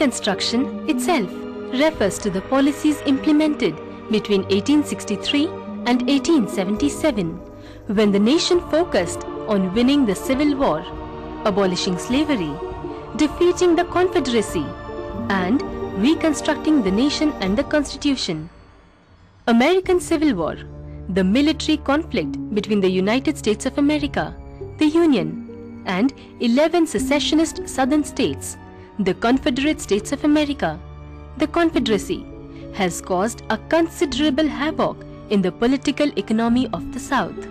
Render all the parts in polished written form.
Reconstruction itself refers to the policies implemented between 1863 and 1877, when the nation focused on winning the Civil War, abolishing slavery, defeating the Confederacy, and reconstructing the nation and the Constitution. American Civil War, the military conflict between the United States of America, the Union, and 11 secessionist southern states, the Confederate States of America, the Confederacy, has caused a considerable havoc in the political economy of the South.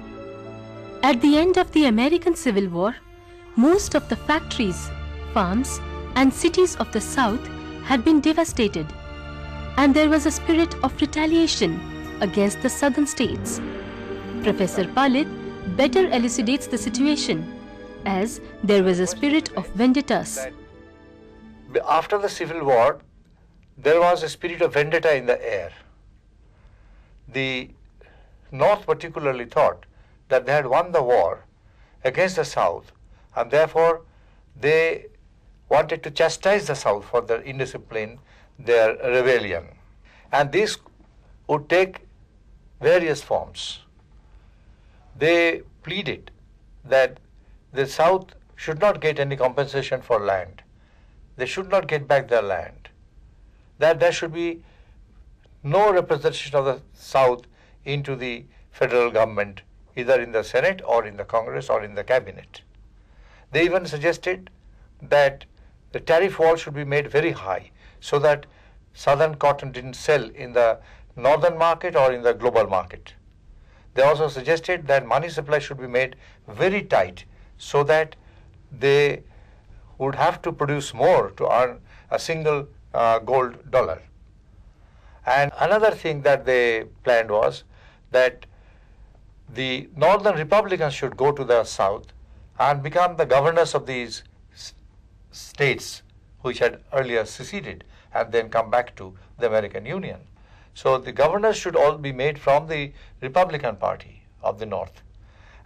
At the end of the American Civil War, most of the factories, farms, and cities of the South had been devastated, and there was a spirit of retaliation against the southern states. Professor Palit better elucidates the situation, as there was a spirit of vendettas. After the Civil War, there was a spirit of vendetta in the air. The North particularly thought that they had won the war against the South, and therefore they wanted to chastise the South for their indiscipline, their rebellion. And this would take various forms. They pleaded that the South should not get any compensation for land. They should not get back their land. That there should be no representation of the South into the federal government, either in the Senate or in the Congress or in the cabinet. They even suggested that the tariff wall should be made very high so that southern cotton didn't sell in the northern market or in the global market. They also suggested that money supply should be made very tight so that they would have to produce more to earn a single gold dollar. And another thing that they planned was that the northern Republicans should go to the South and become the governors of these states which had earlier seceded and then come back to the American Union. So the governors should all be made from the Republican Party of the North,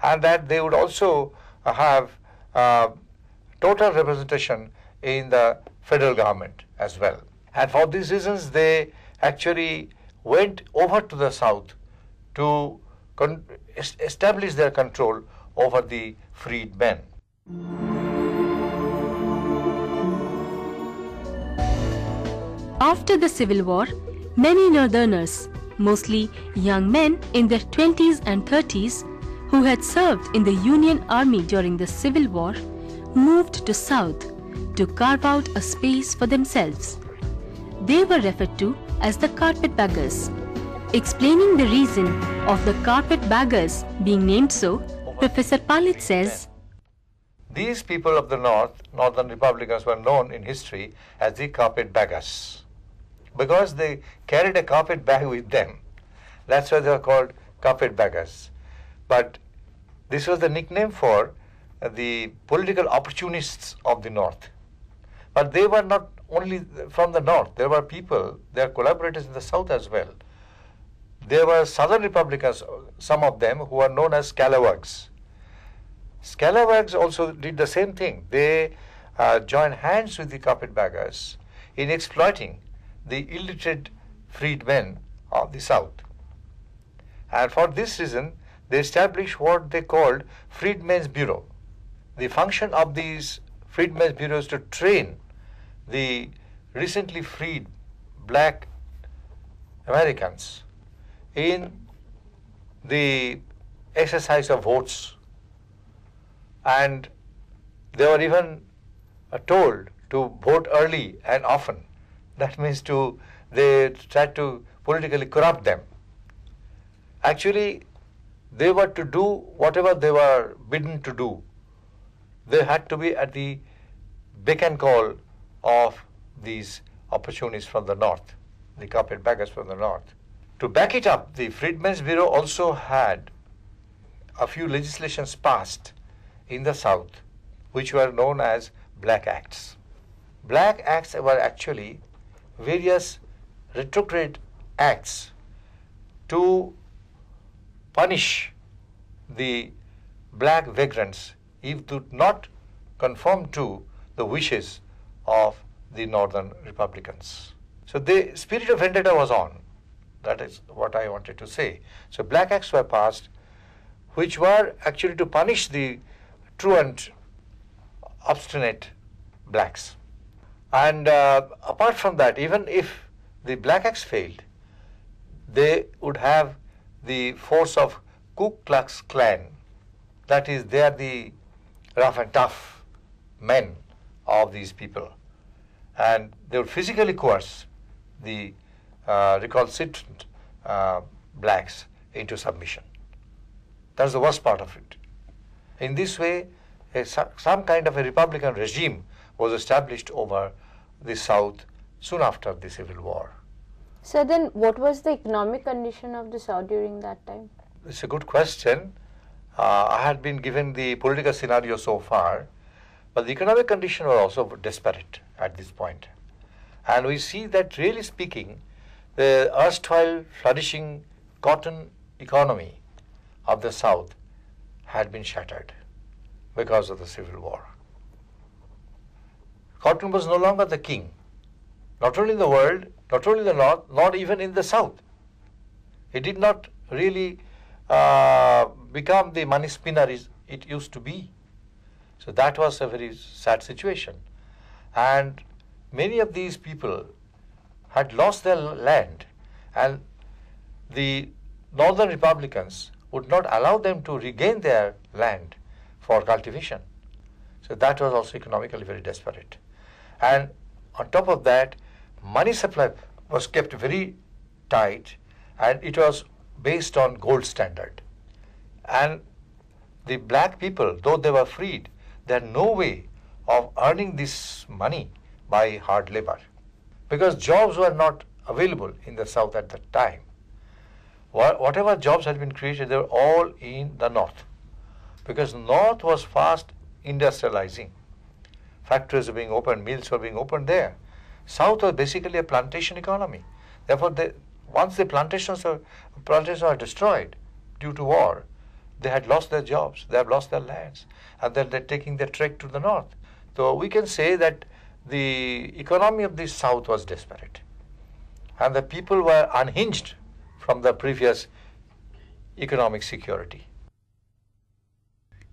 and that they would also have total representation in the federal government as well. And for these reasons, they actually went over to the South to establish their control over the freedmen. After the Civil War, many Northerners, mostly young men in their 20s and 30s, who had served in the Union Army during the Civil War, moved to South to carve out a space for themselves. They were referred to as the carpetbaggers. Explaining the reason of the carpetbaggers being named so, Professor Palit says, these people of the North, Northern Republicans, were known in history as the carpetbaggers because they carried a carpet bag with them. That's why they were called carpetbaggers. But this was the nickname for the political opportunists of the North. But they were not only from the North. There were people, their collaborators in the South as well. There were Southern Republicans, some of them, who are known as scalawags. Scalawags also did the same thing. They joined hands with the carpetbaggers in exploiting the illiterate freedmen of the South. And for this reason, they established what they called Freedmen's Bureau. The function of these Freedmen's Bureau is to train the recently freed black Americans in the exercise of votes. And they were even told to vote early and often. That means they tried to politically corrupt them. Actually, they were to do whatever they were bidden to do. They had to be at the beck and call of these opportunists from the North, the carpetbaggers from the North. To back it up, the Freedmen's Bureau also had a few legislations passed in the South, which were known as Black Acts. Black Acts were actually various retrograde acts to punish the black vagrants if they do not conform to the wishes of the northern Republicans. So the spirit of vendetta was on. That is what I wanted to say. So black acts were passed which were actually to punish the truant, obstinate blacks. And apart from that, even if the black acts failed, they would have the force of Ku Klux Klan. That is, they are the rough and tough men of these people. And they would physically coerce the recalcitrant blacks into submission. That's the worst part of it. In this way, some kind of a Republican regime was established over the South soon after the Civil War. So then what was the economic condition of the South during that time? It's a good question. I had been given the political scenario so far, but the economic condition was also desperate at this point. And we see that, really speaking, the erstwhile flourishing cotton economy of the South had been shattered because of the Civil War. Cotton was no longer the king, not only in the world, not only in the North, not even in the South. It did not really become the money spinner it used to be. So that was a very sad situation. And many of these people had lost their land, and the northern Republicans would not allow them to regain their land for cultivation. So that was also economically very desperate. And on top of that, money supply was kept very tight, and it was based on gold standard. And the black people, though they were freed, they had no way of earning this money by hard labor, because jobs were not available in the South at that time. Whatever jobs had been created, they were all in the North, because North was fast industrializing. Factories were being opened, mills were being opened there. South was basically a plantation economy. Therefore, once the plantations were destroyed due to war, they had lost their jobs, they have lost their lands, and then they're taking their trek to the North. So we can say that the economy of the South was desperate, and the people were unhinged from the previous economic security.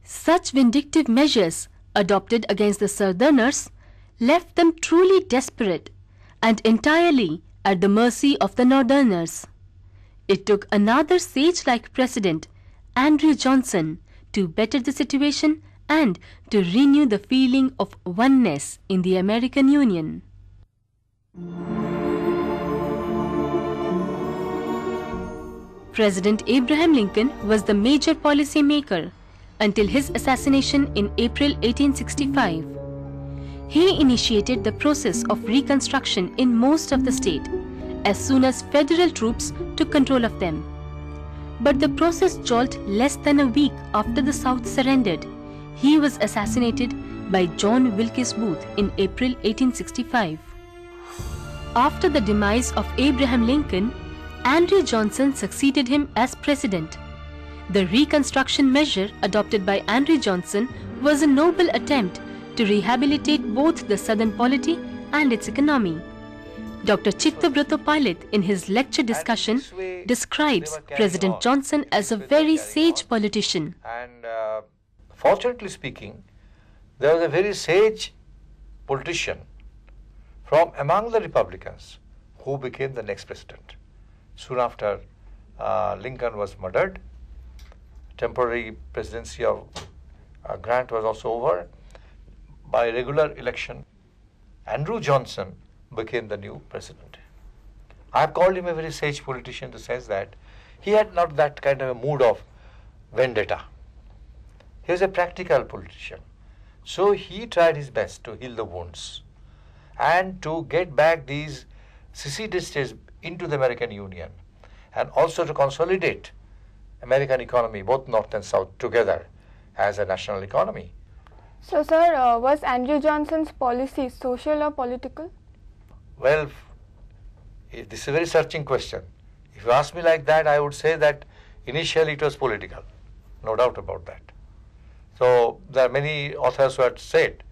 Such vindictive measures adopted against the Southerners left them truly desperate and entirely at the mercy of the Northerners. It took another sage-like president, Andrew Johnson, to better the situation and to renew the feeling of oneness in the American Union. President Abraham Lincoln was the major policy maker until his assassination in April 1865. He initiated the process of reconstruction in most of the state as soon as federal troops took control of them. But the process stalled less than a week after the South surrendered. He was assassinated by John Wilkes Booth in April 1865. After the demise of Abraham Lincoln, Andrew Johnson succeeded him as president. The Reconstruction measure adopted by Andrew Johnson was a noble attempt to rehabilitate both the Southern polity and its economy. Dr. Chittabrata Pilot, in his lecture discussion, describes President Johnson as a very sage politician. And fortunately speaking, there was a very sage politician from among the Republicans who became the next president. Soon after Lincoln was murdered, temporary presidency of Grant was also over. By regular election, Andrew Johnson became the new president. I have called him a very sage politician in the sense that he had not that kind of a mood of vendetta. He was a practical politician. So he tried his best to heal the wounds and to get back these seceded states into the American Union, and also to consolidate American economy, both North and South, together as a national economy. So, sir, was Andrew Johnson's policy social or political? Well, this is a very searching question. If you ask me like that, I would say that initially it was political, no doubt about that. So there are many authors who had said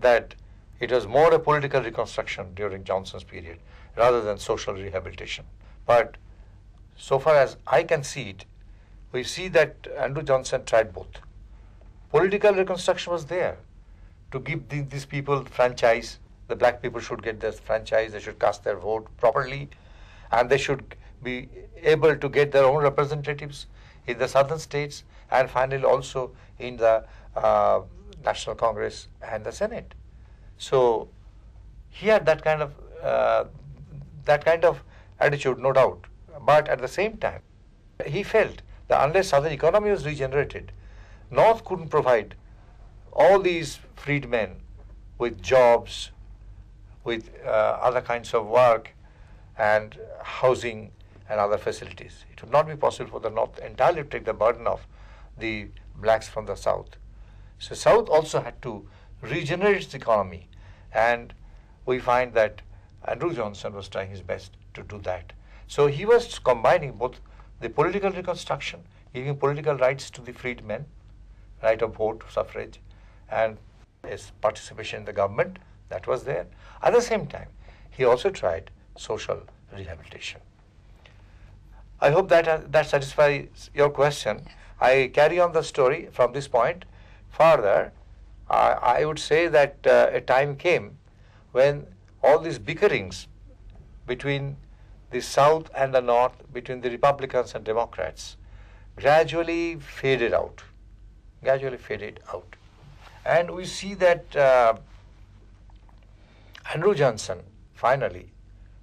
that It was more a political reconstruction during Johnson's period rather than social rehabilitation. But so far as I can see it, we see that Andrew Johnson tried both. Political reconstruction was there to give these people franchise. The black people should get this franchise, they should cast their vote properly, and they should be able to get their own representatives in the southern states and finally also in the National Congress and the Senate. So he had that kind of attitude, no doubt. But at the same time, he felt that unless southern economy was regenerated, North couldn't provide all these freedmen with jobs, with other kinds of work and housing and other facilities. It would not be possible for the North entirely to take the burden of the blacks from the South. So South also had to regenerate its economy, and we find that Andrew Johnson was trying his best to do that. So he was combining both the political reconstruction, giving political rights to the freedmen, right of vote, suffrage, and his participation in the government, that was there. At the same time, he also tried social rehabilitation. I hope that satisfies your question. I carry on the story from this point. Further, I would say that a time came when all these bickerings between the South and the North, between the Republicans and Democrats, gradually faded out. And we see that Andrew Johnson, finally,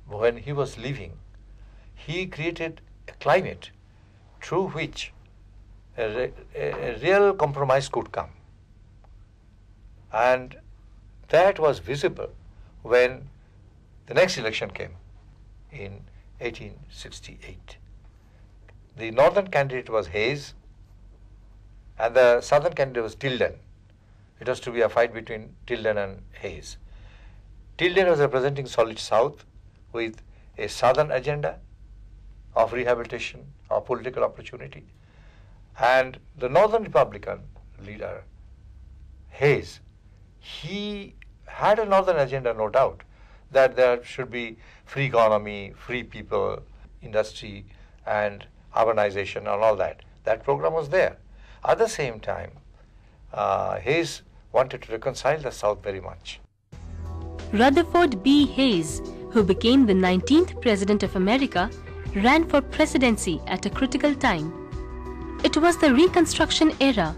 when he was leaving, he created a climate through which a real compromise could come. And that was visible when the next election came in 1868. The northern candidate was Hayes and the southern candidate was Tilden. It was to be a fight between Tilden and Hayes. Tilden was representing solid South with a southern agenda of rehabilitation, of political opportunity. And the northern Republican leader, Hayes, he had a northern agenda, no doubt, that there should be free economy, free people, industry, and urbanization and all that. That program was there. At the same time, Hayes wanted to reconcile the South very much. Rutherford B. Hayes, who became the 19th President of America, ran for presidency at a critical time. It was the Reconstruction era,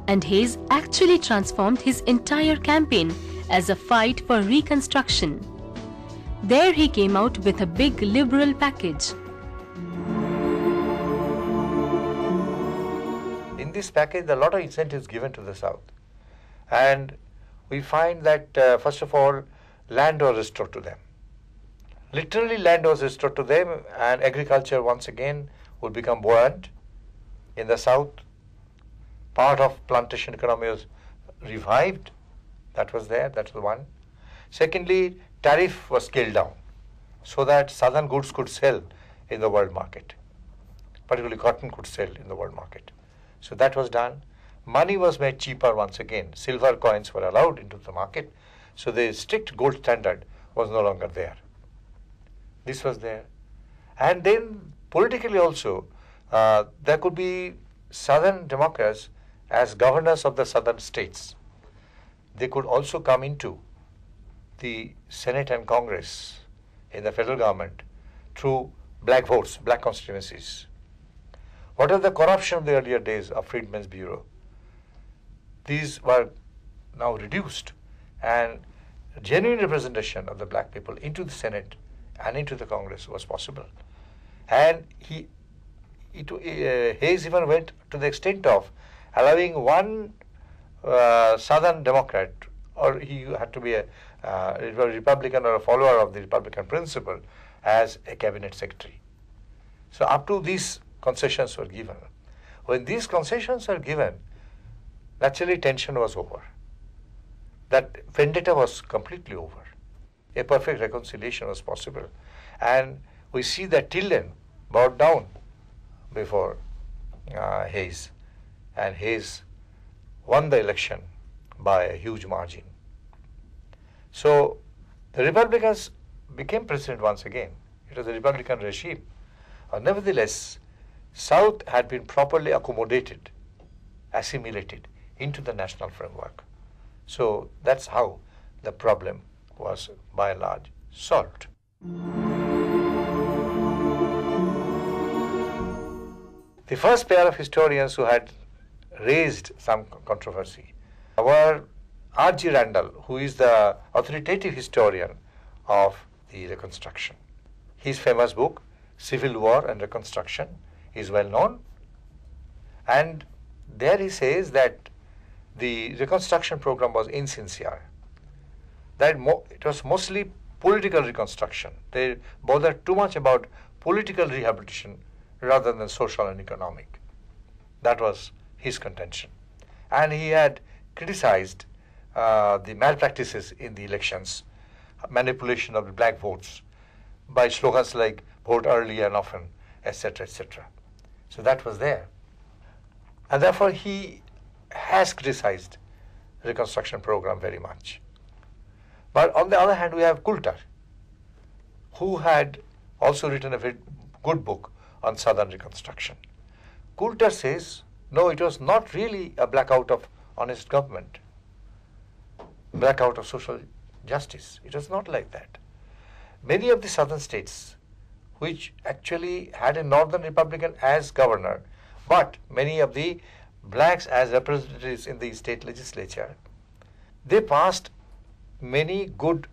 and Hayes actually transformed his entire campaign as a fight for Reconstruction. There he came out with a big liberal package. In this package, there are a lot of incentives given to the South. And we find that, first of all, land was restored to them. Literally, land was restored to them, and agriculture once again would become buoyant in the South. Part of plantation economy was revived. That was there, that was one. Secondly, tariff was scaled down so that southern goods could sell in the world market. Particularly cotton could sell in the world market. So that was done. Money was made cheaper once again. Silver coins were allowed into the market. So the strict gold standard was no longer there. This was there. And then politically also, there could be southern Democrats as governors of the southern states. They could also come into the Senate and Congress in the federal government through black votes, black constituencies. What was the corruption of the earlier days of Freedmen's Bureau? These were now reduced, and genuine representation of the black people into the Senate and into the Congress was possible. And Hayes even went to the extent of allowing one Southern Democrat, or he had to be a Republican or a follower of the Republican principle, as a cabinet secretary. So up to these concessions were given. When these concessions were given, naturally tension was over. That vendetta was completely over. A perfect reconciliation was possible. And we see that Tilden bowed down before Hayes, and Hayes won the election by a huge margin. So the Republicans became president once again. It was a Republican regime. Nevertheless, South had been properly accommodated, assimilated into the national framework. So that's how the problem was by and large solved. The first pair of historians who had raised some controversy were R.G. Randall, who is the authoritative historian of the Reconstruction. His famous book, Civil War and Reconstruction, is well known. And there he says that the Reconstruction program was insincere, that it was mostly political reconstruction. They bothered too much about political rehabilitation rather than social and economic. That was his contention. And he had criticized the malpractices in the elections, manipulation of the black votes by slogans like vote early and often, etc., etc. So that was there. And therefore he has criticized the Reconstruction program very much. But on the other hand, we have Coulter, who had also written a very good book on Southern Reconstruction. Coulter says, no, it was not really a blackout of honest government, blackout of social justice. It was not like that. Many of the southern states, which actually had a northern Republican as governor, but many of the blacks as representatives in the state legislature, they passed many good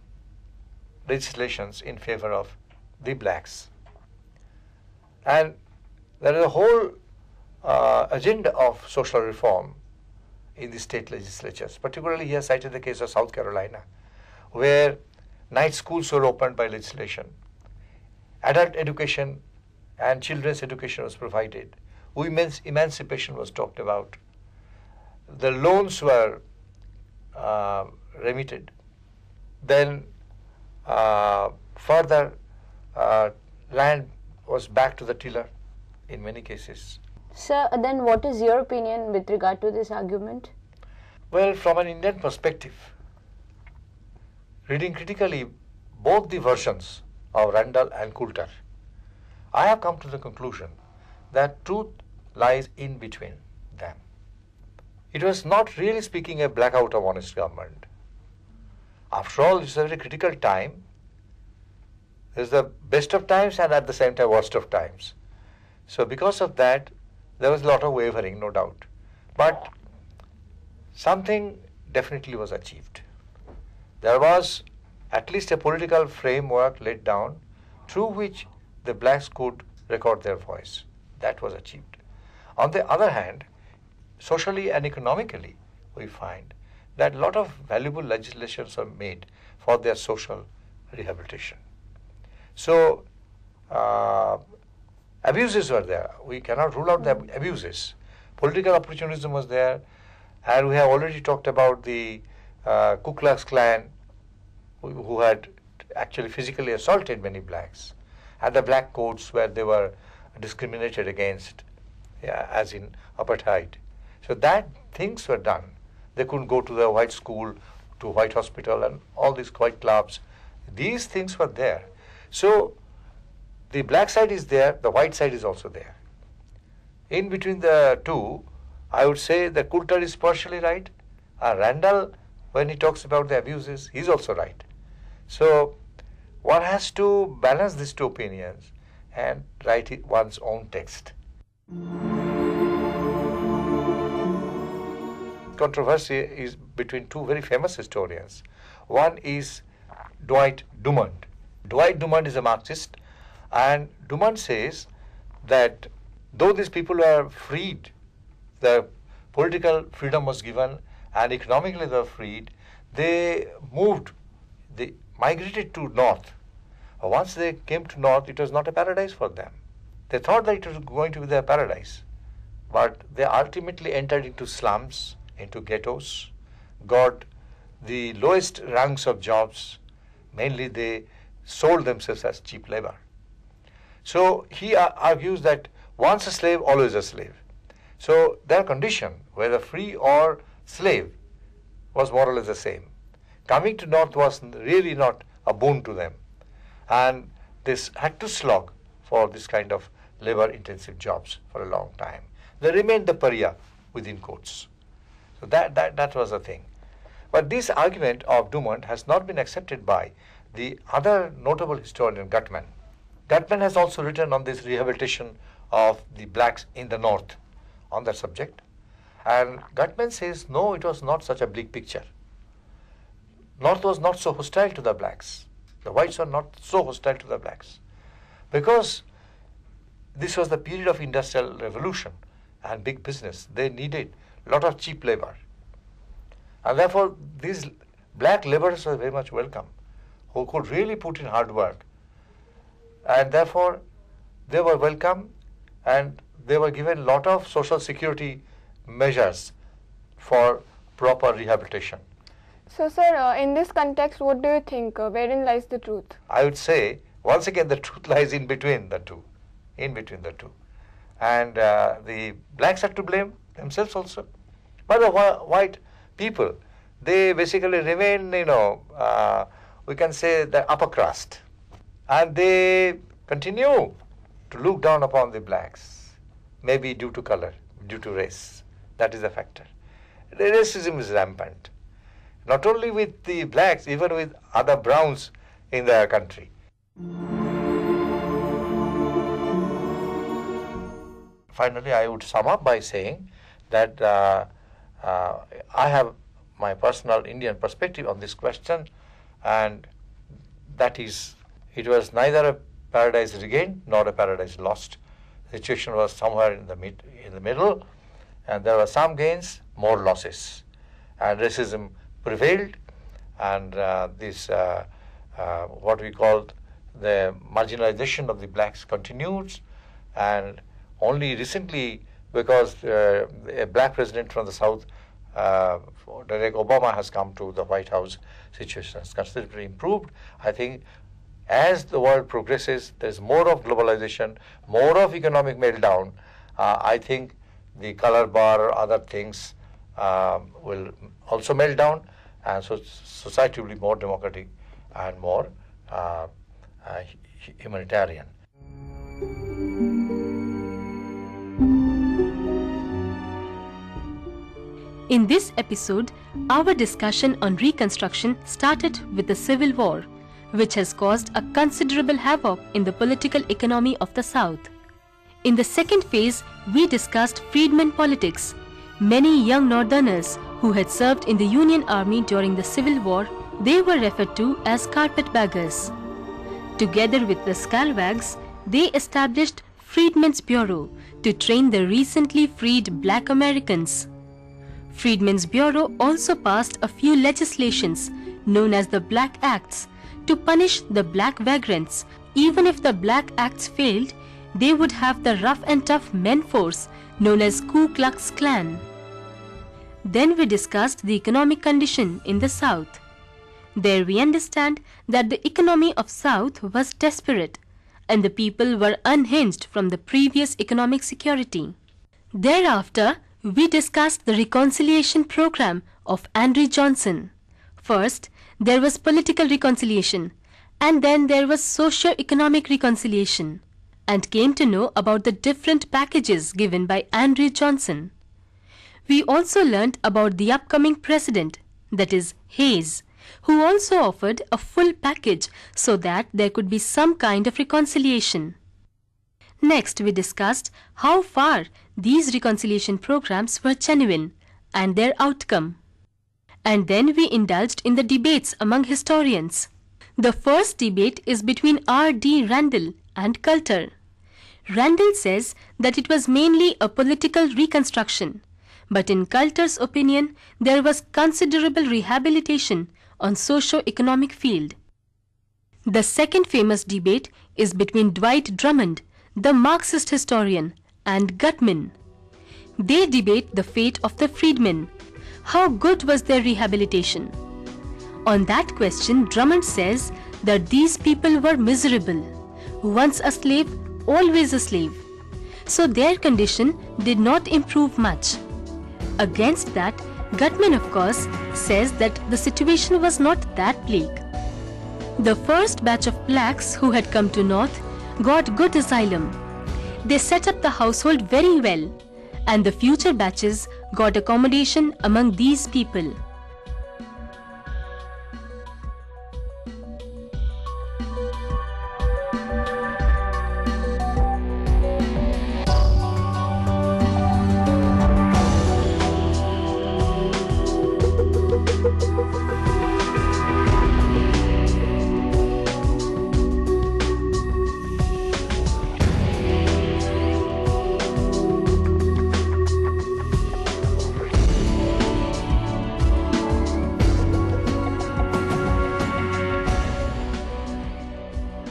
legislations in favor of the blacks. And there is a whole agenda of social reform in the state legislatures. Particularly he has cited the case of South Carolina, where night schools were opened by legislation. Adult education and children's education was provided. Women's emancipation was talked about. The loans were remitted. Then further land was back to the tiller in many cases. Sir, then what is your opinion with regard to this argument? Well, from an Indian perspective, reading critically both the versions of Randall and Coulter, I have come to the conclusion that truth lies in between them. It was not really speaking a blackout of honest government. After all, it's a very critical time. There's the best of times and at the same time worst of times. So because of that, there was a lot of wavering, no doubt. But something definitely was achieved. There was at least a political framework laid down through which the blacks could record their voice. That was achieved. On the other hand, socially and economically, we find that a lot of valuable legislations are made for their social rehabilitation. So, abuses were there. We cannot rule out the abuses. Political opportunism was there, and we have already talked about the Ku Klux Klan, who had actually physically assaulted many blacks, and the black courts where they were discriminated against, as in apartheid. So that things were done. They couldn't go to the white school, to white hospital, and all these white clubs. These things were there. So the black side is there, the white side is also there. In between the two, I would say that Coulter is partially right. Randall, when he talks about the abuses, he's also right. So one has to balance these two opinions and write one's own text. Controversy is between two very famous historians. One is Dwight Dumont. Dwight Dumont is a Marxist, and Dumont says that though these people were freed, the political freedom was given and economically they were freed, they moved, they migrated to north. Once they came to north, it was not a paradise for them. They thought that it was going to be their paradise, but they ultimately entered into slums, into ghettos, got the lowest ranks of jobs. Mainly they sold themselves as cheap labor. So he argues that once a slave, always a slave. So their condition, whether free or slave, was more or less the same. coming to North was really not a boon to them. And this had to slog for this kind of labor-intensive jobs for a long time. They remained the pariah within quotes. So that was the thing. But this argument of Dumont has not been accepted by the other notable historian, Gutman. Gutman has also written on this rehabilitation of the blacks in the North on that subject. And Gutman says, no, it was not such a bleak picture. North was not so hostile to the blacks. The whites were not so hostile to the blacks. Because this was the period of industrial revolution and big business. They needed a lot of cheap labor. And therefore, these black laborers were very much welcome, who could really put in hard work. And therefore, they were welcome, and they were given a lot of social security measures for proper rehabilitation. So, sir, in this context, what do you think? Wherein lies the truth? I would say, once again, the truth lies in between the two. In between the two. And the blacks are to blame themselves also. But the white people, they basically remain, we can say the upper crust. And they continue to look down upon the blacks, maybe due to color, due to race. That is a factor. The racism is rampant. Not only with the blacks, even with other browns in the country. Finally, I would sum up by saying that I have my personal Indian perspective on this question, and that is, it was neither a paradise regained nor a paradise lost. The situation was somewhere in the middle, and there were some gains, more losses, and racism prevailed, and what we called the marginalization of the blacks continues, and only recently, because a black president from the South, Barack Obama, has come to the White House, situation has considerably improved. I think as the world progresses, there's more of globalization, more of economic meltdown. I think the color bar or other things will also melt down, and so society will be more democratic and more humanitarian. In this episode, our discussion on Reconstruction started with the Civil War, which has caused a considerable havoc in the political economy of the South. In the second phase, we discussed freedmen politics. Many young Northerners who had served in the Union Army during the Civil War, they were referred to as carpetbaggers. Together with the scalawags, they established Freedmen's Bureau to train the recently freed black Americans. Freedmen's Bureau also passed a few legislations known as the Black Acts to punish the black vagrants. Even if the Black Acts failed, they would have the rough and tough men force known as Ku Klux Klan. Then we discussed the economic condition in the South. There we understand that the economy of South was desperate and the people were unhinged from the previous economic security. Thereafter, we discussed the reconciliation program of Andrew Johnson. First, there was political reconciliation, and then there was socio-economic reconciliation, and came to know about the different packages given by Andrew Johnson. We also learnt about the upcoming president, that is Hayes, who also offered a full package so that there could be some kind of reconciliation. Next, we discussed how far these reconciliation programs were genuine and their outcome. And then we indulged in the debates among historians. The first debate is between R.D. Randall and Coulter. Randall says that it was mainly a political reconstruction, but in Coulter's opinion, there was considerable rehabilitation on socio-economic field. The second famous debate is between Dwight Drummond, the Marxist historian, and Gutman. They debate the fate of the freedmen. How good was their rehabilitation? On that question, Drummond says that these people were miserable. Once a slave, always a slave. So their condition did not improve much. Against that, Gutman, of course, says that the situation was not that bleak. The first batch of blacks who had come to North got good asylum. They set up the household very well, and the future batches got accommodation among these people.